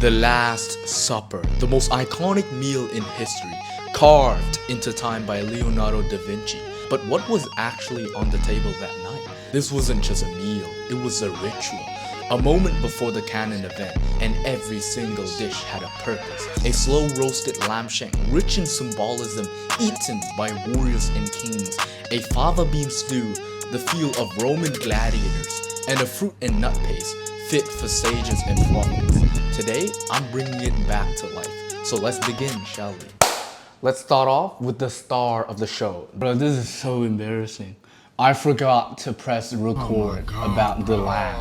The Last Supper, the most iconic meal in history, carved into time by Leonardo da Vinci. But what was actually on the table that night? This wasn't just a meal, it was a ritual. A moment before the canon event, and every single dish had a purpose. A slow roasted lamb shank, rich in symbolism, eaten by warriors and kings. A fava bean stew, the feel of Roman gladiators. And a fruit and nut paste, fit for sages and prophets. Today, I'm bringing it back to life. So let's begin, shall we? Let's start off with the star of the show. Bro, this is so embarrassing. I forgot to press record about the lamb.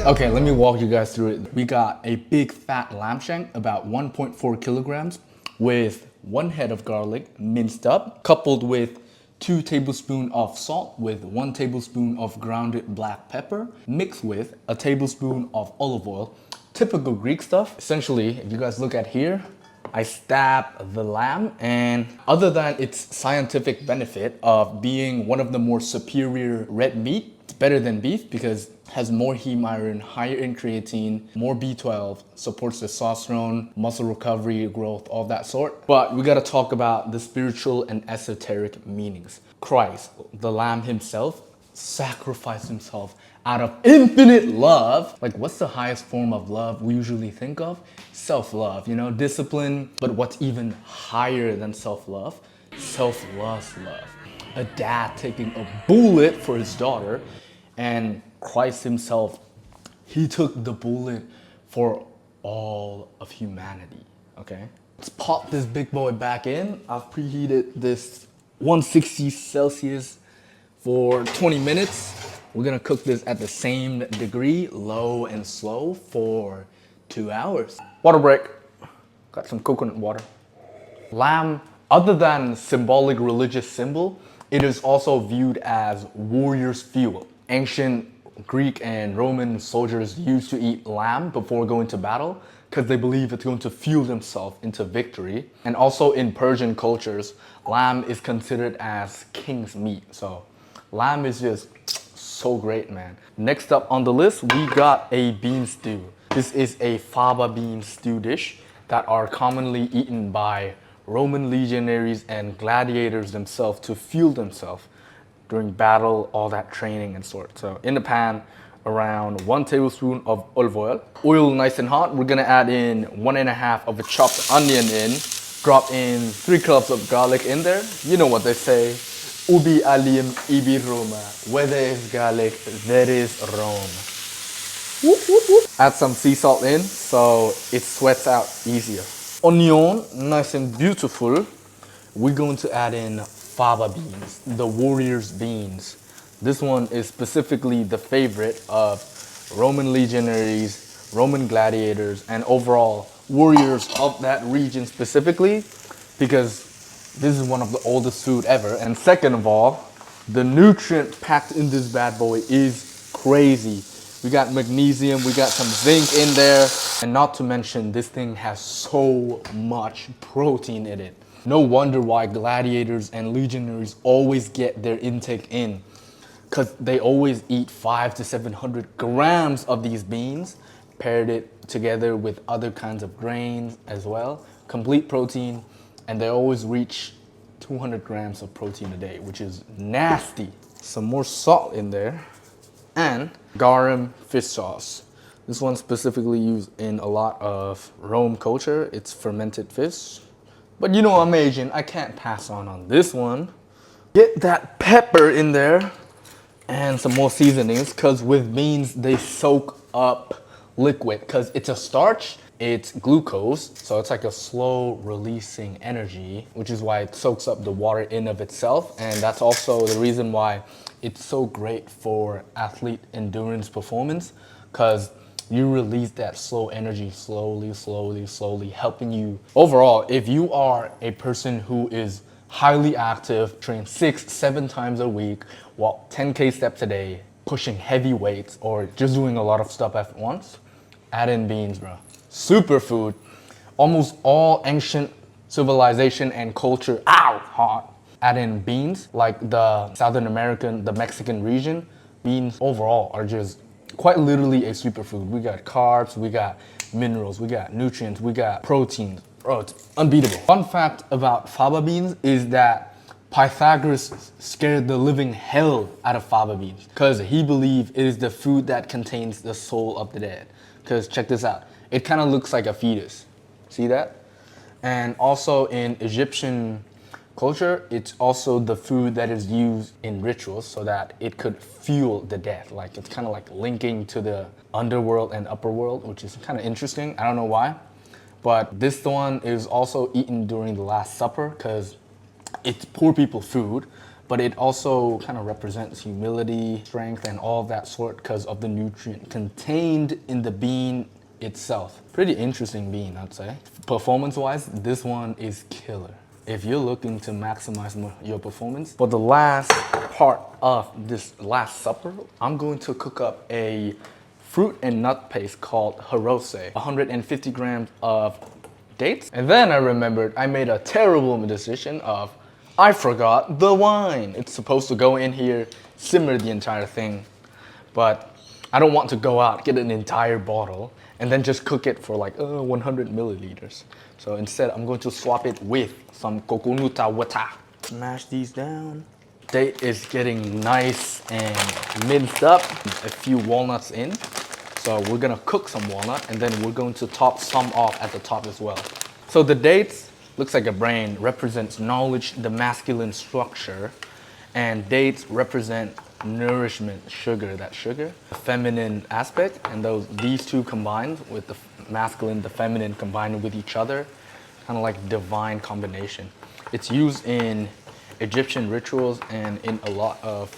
Okay, let me walk you guys through it. We got a big fat lamb shank, about 1.4 kilograms, with 1 head of garlic minced up, coupled with 2 tablespoons of salt with 1 tablespoon of grounded black pepper, mixed with a tablespoon of olive oil. Typical Greek stuff. Essentially, if you guys look at here, I stab the lamb, and other than its scientific benefit of being one of the more superior red meat, it's better than beef because it has more heme iron, higher in creatine, more B12, supports testosterone, muscle recovery, growth, all that sort. But we gotta talk about the spiritual and esoteric meanings. Christ, the lamb himself, sacrificed himself out of infinite love. Like, what's the highest form of love we usually think of? Self-love, you know, discipline. But what's even higher than self-love? Selfless love. A dad taking a bullet for his daughter, and Christ himself, he took the bullet for all of humanity, okay? Let's pop this big boy back in. I've preheated this 160 Celsius for 20 minutes. We're gonna cook this at the same degree, low and slow, for 2 hours. Water break. Got some coconut water. Lamb, other than symbolic religious symbol, it is also viewed as warrior's fuel. Ancient Greek and Roman soldiers used to eat lamb before going to battle because they believe it's going to fuel themselves into victory. And also in Persian cultures, lamb is considered as king's meat. So lamb is just so great, man. Next up on the list, we got a bean stew. This is a fava bean stew dish that are commonly eaten by Roman legionaries and gladiators themselves to fuel themselves during battle, all that training and sort. So in the pan, around 1 tablespoon of olive oil. Oil nice and hot. We're gonna add in 1.5 of a chopped onion in. Drop in 3 cloves of garlic in there. You know what they say, ubi alium ibi Roma. Where there is garlic, there is Rome. Whoop, whoop, whoop. Add some sea salt in so it sweats out easier. Onion, nice and beautiful. We're going to add in fava beans, the warrior's beans. This one is specifically the favorite of Roman legionaries, Roman gladiators, and overall warriors of that region specifically, because this is one of the oldest food ever. And second of all, the nutrient packed in this bad boy is crazy. We got magnesium, we got some zinc in there, and not to mention this thing has so much protein in it. No wonder why gladiators and legionaries always get their intake in, because they always eat 500 to 700 grams of these beans, paired it together with other kinds of grains as well. Complete protein, and they always reach 200 grams of protein a day, which is nasty. Some more salt in there, and garum fish sauce. This one's specifically used in a lot of Rome culture. It's fermented fish. But you know I'm Asian, I can't pass on this one. Get that pepper in there and some more seasonings, because with beans, they soak up liquid because it's a starch. It's glucose, so it's like a slow releasing energy, which is why it soaks up the water in of itself. And that's also the reason why it's so great for athlete endurance performance, because you release that slow energy slowly, slowly, slowly, helping you. Overall, if you are a person who is highly active, train 6-7 times a week, walk 10K steps a day, pushing heavy weights, or just doing a lot of stuff at once, add in beans, bro. Superfood. Almost all ancient civilization and culture, hot, add in beans. Like the Southern American, the Mexican region, beans overall are just quite literally a superfood. We got carbs, we got minerals, we got nutrients, we got proteins. Bro, it's unbeatable. Fun fact about fava beans is that Pythagoras scared the living hell out of fava beans because he believed it is the food that contains the soul of the dead. Because check this out, it kind of looks like a fetus. See that? And also in Egyptian culture, it's also the food that is used in rituals so that it could fuel the dead. Like it's kind of like linking to the underworld and upper world, which is kind of interesting. I don't know why. But this one is also eaten during the Last Supper because it's poor people food, but it also kind of represents humility, strength, and all of that sort because of the nutrient contained in the bean itself. Pretty interesting bean, I'd say. Performance-wise, this one is killer. If you're looking to maximize your performance, for the last part of this Last Supper, I'm going to cook up a fruit and nut paste called harose, 150 grams of dates. And then I remembered I made a terrible decision of I forgot the wine. It's supposed to go in here, simmer the entire thing, but I don't want to go out, get an entire bottle, and then just cook it for like 100 milliliters. So instead, I'm going to swap it with some coconut water. Smash these down. Date is getting nice and minced up. A few walnuts in. So we're gonna cook some walnut and then we're going to top some off at the top as well. So the dates, looks like a brain, represents knowledge, the masculine structure, and dates represent nourishment, sugar, the feminine aspect, and these two combined with the masculine, the feminine combined with each other, kind of like divine combination. It's used in Egyptian rituals and in a lot of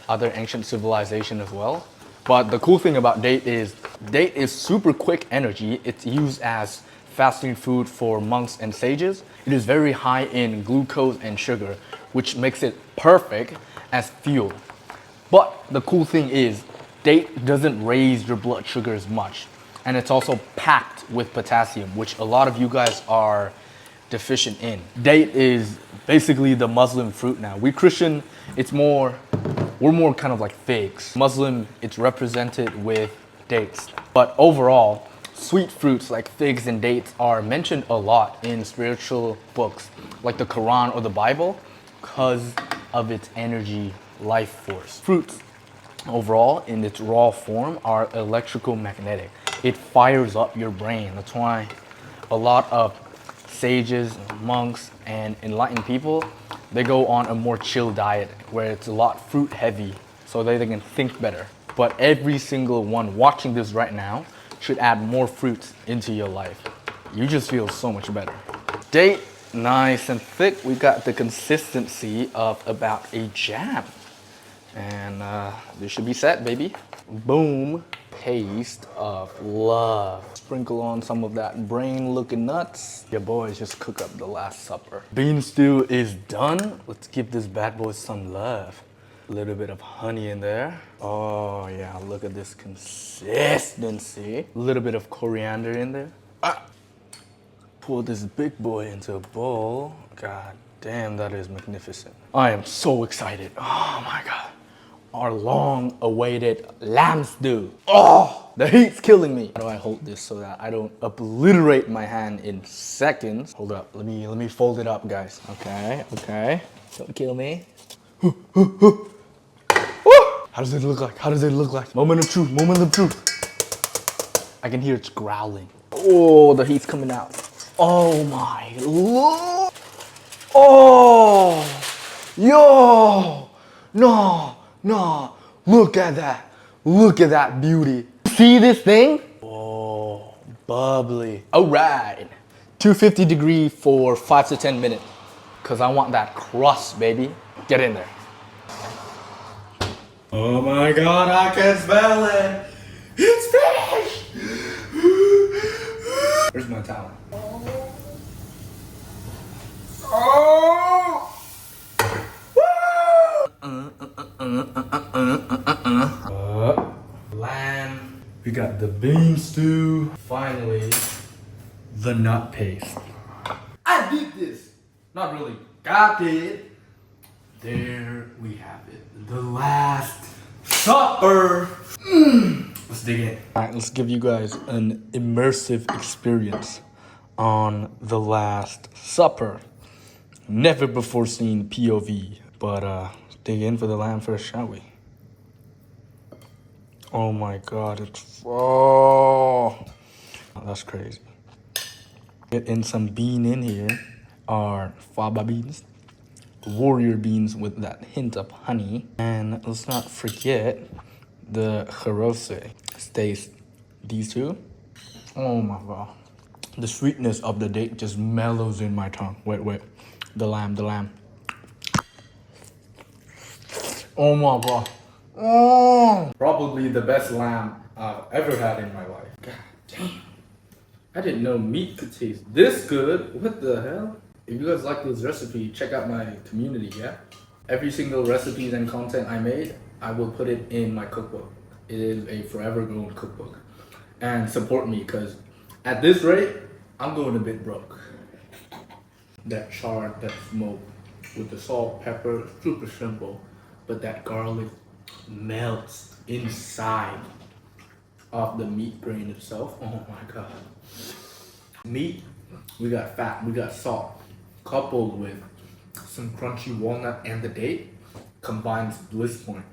other ancient civilization as well. But the cool thing about date is super quick energy. It's used as fasting food for monks and sages. It is very high in glucose and sugar, which makes it perfect as fuel. But the cool thing is, date doesn't raise your blood sugar as much. And it's also packed with potassium, which a lot of you guys are deficient in. Date is basically the Muslim fruit now. We Christian, we're more kind of like figs. Muslim, it's represented with dates. But overall, sweet fruits like figs and dates are mentioned a lot in spiritual books, like the Quran or the Bible, because of its energy, life force. Fruits, overall, in its raw form, are electrical magnetic. It fires up your brain. That's why a lot of sages, monks, and enlightened people, they go on a more chill diet where it's a lot fruit heavy so they can think better. But every single one watching this right now should add more fruits into your life. You just feel so much better. Date, nice and thick. We got the consistency of about a jam. And this should be set, baby. Boom. Paste of love. Sprinkle on some of that brain-looking nuts. Your boys just cook up the Last Supper. Bean stew is done. Let's give this bad boy some love. A little bit of honey in there. Oh yeah, look at this consistency. A little bit of coriander in there. Pour this big boy into a bowl. God damn, that is magnificent. I am so excited. Oh my God. Our long-awaited lamb stew. Oh, the heat's killing me. How do I hold this so that I don't obliterate my hand in seconds? Hold up, let me fold it up, guys. Okay. Don't kill me. How does it look like? How does it look like? Moment of truth. I can hear it's growling. Oh, the heat's coming out. Oh my Lord. Oh, yo, no, look at that. Look at that beauty. See this thing? Oh, bubbly. All right, 250 degree for 5 to 10 minutes. Cause I want that crust, baby. Get in there. Oh my God, I can smell it. It's finished. Where's my towel? Oh. Lamb. We got the bean stew. Finally, the nut paste. I did this. Not really. Got it. There we have it. The Last Supper. Let's dig in. Alright, let's give you guys an immersive experience on the Last Supper. Never before seen POV, but dig in for the lamb first, shall we? Oh my god, that's crazy. Get in some bean in here are fava beans, warrior beans with that hint of honey, and let's not forget the jarose. Taste these two. Oh my god. The sweetness of the date just mellows in my tongue. Wait. The lamb. Oh my god. Oh! Probably the best lamb I've ever had in my life. God damn. I didn't know meat could taste this good. What the hell? If you guys like this recipe, check out my community, yeah? Every single recipes and content I made, I will put it in my cookbook. It is a forever grown cookbook. And support me, because at this rate, I'm going a bit broke. That char, that smoke, with the salt, pepper, super simple. But that garlic melts inside of the meat grain itself. Oh my god. Meat, we got fat, we got salt, coupled with some crunchy walnut and the date, combines bliss point.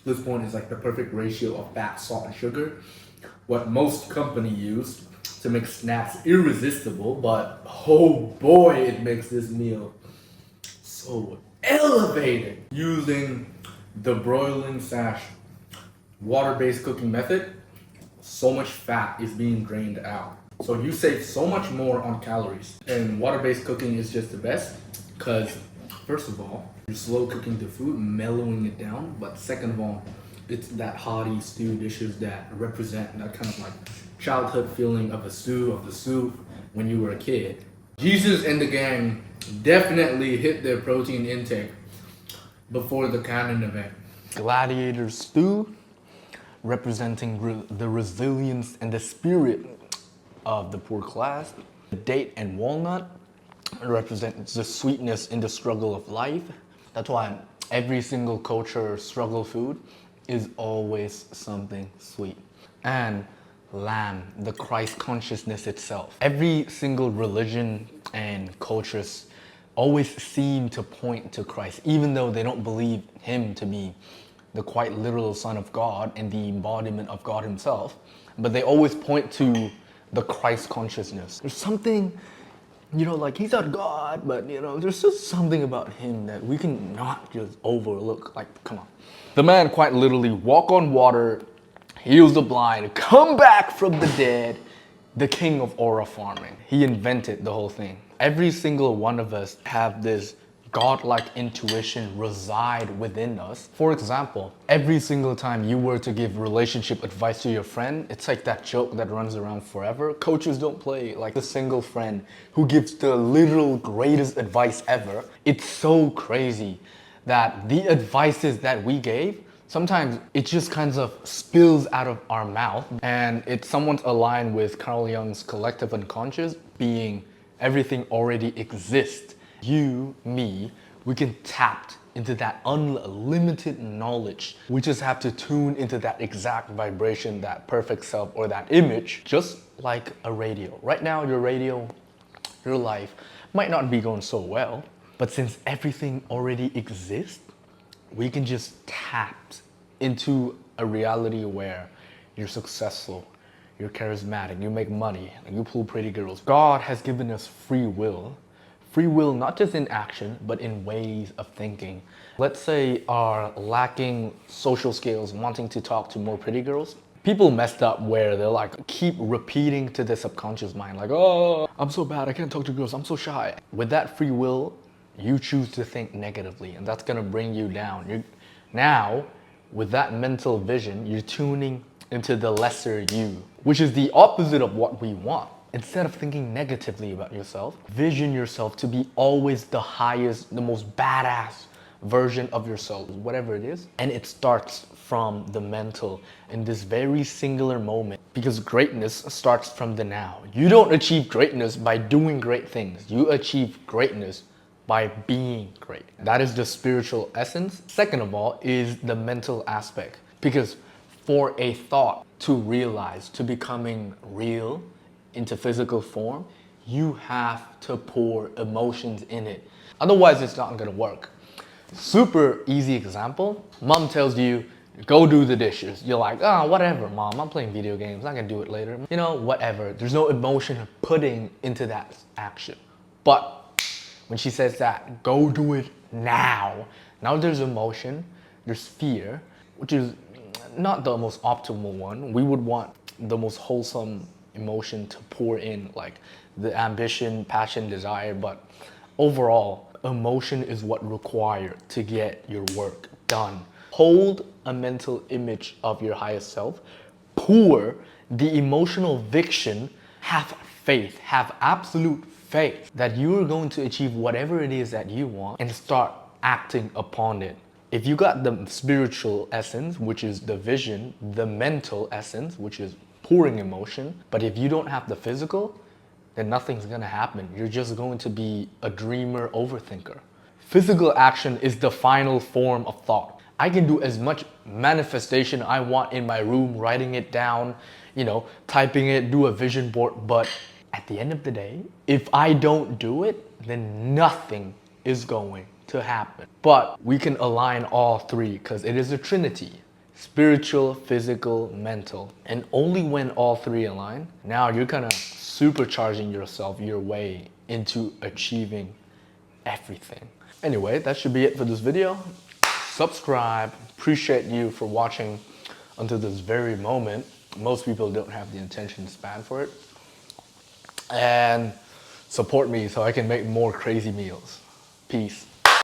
Bliss point is like the perfect ratio of fat, salt, and sugar. What most companies use to make snacks irresistible, but oh boy, it makes this meal so elevated. Using the broiling sash water-based cooking method, so much fat is being drained out. So you save so much more on calories. And water-based cooking is just the best because, first of all, you're slow cooking the food, mellowing it down. But second of all, it's that hearty stew dishes that represent that kind of like childhood feeling of a stew, of the soup when you were a kid. Jesus and the gang definitely hit their protein intake before the canon event. Gladiator stew, representing the resilience and the spirit of the poor class. The date and walnut represents the sweetness in the struggle of life. That's why every single culture struggle food is always something sweet. And lamb, the Christ consciousness itself. Every single religion and cultures always seem to point to Christ, even though they don't believe him to be the quite literal Son of God and the embodiment of God himself, but they always point to the Christ consciousness. There's something, like he's not God, but there's just something about him that we can not just overlook. Like, come on. The man quite literally walk on water, heals the blind, come back from the dead, the king of aura farming. He invented the whole thing. Every single one of us have this godlike intuition reside within us. For example, every single time you were to give relationship advice to your friend, it's like that joke that runs around forever. Coaches don't play like the single friend who gives the literal greatest advice ever. It's so crazy that the advices that we gave, sometimes it just kind of spills out of our mouth, and it's somewhat aligned with Carl Jung's collective unconscious being everything already exists. You, me, we can tap into that unlimited knowledge. We just have to tune into that exact vibration, that perfect self, or that image, just like a radio. Right now, your radio, your life might not be going so well, but since everything already exists, we can just tap into a reality where you're successful, you're charismatic, you make money, and you pull pretty girls. God has given us free will. Free will not just in action, but in ways of thinking. Let's say are lacking social skills, wanting to talk to more pretty girls. People messed up where they're like, keep repeating to the subconscious mind, like, oh, I'm so bad, I can't talk to girls, I'm so shy. With that free will, you choose to think negatively, and that's gonna bring you down. Now, with that mental vision, you're tuning into the lesser you, which is the opposite of what we want. Instead of thinking negatively about yourself, vision yourself to be always the highest, the most badass version of yourself, whatever it is. And it starts from the mental in this very singular moment, because greatness starts from the now. You don't achieve greatness by doing great things. You achieve greatness by being great. That is the spiritual essence. Second of all is the mental aspect, because for a thought to realize, to becoming real into physical form, you have to pour emotions in it. Otherwise, it's not gonna work. Super easy example. Mom tells you, go do the dishes. You're like, oh, whatever, mom, I'm playing video games. I can do it later. You know, whatever. There's no emotion putting into that action. But when she says that, go do it now. Now there's emotion, there's fear, which is not the most optimal one. We would want the most wholesome emotion to pour in, like the ambition, passion, desire, but overall, emotion is what required to get your work done. Hold a mental image of your highest self, pour the emotional viction, have faith, have absolute faith that you are going to achieve whatever it is that you want and start acting upon it. If you got the spiritual essence, which is the vision, the mental essence, which is pouring emotion, but if you don't have the physical, then nothing's gonna happen. You're just going to be a dreamer overthinker. Physical action is the final form of thought. I can do as much manifestation I want in my room, writing it down, you know, typing it, do a vision board, but at the end of the day, if I don't do it, then nothing is going to happen. But we can align all three because it is a trinity: spiritual, physical, mental. And only when all three align, now you're kind of supercharging yourself your way into achieving everything. Anyway, that should be it for this video. Subscribe. Appreciate you for watching until this very moment. Most people don't have the attention span for it. And support me so I can make more crazy meals. Peace.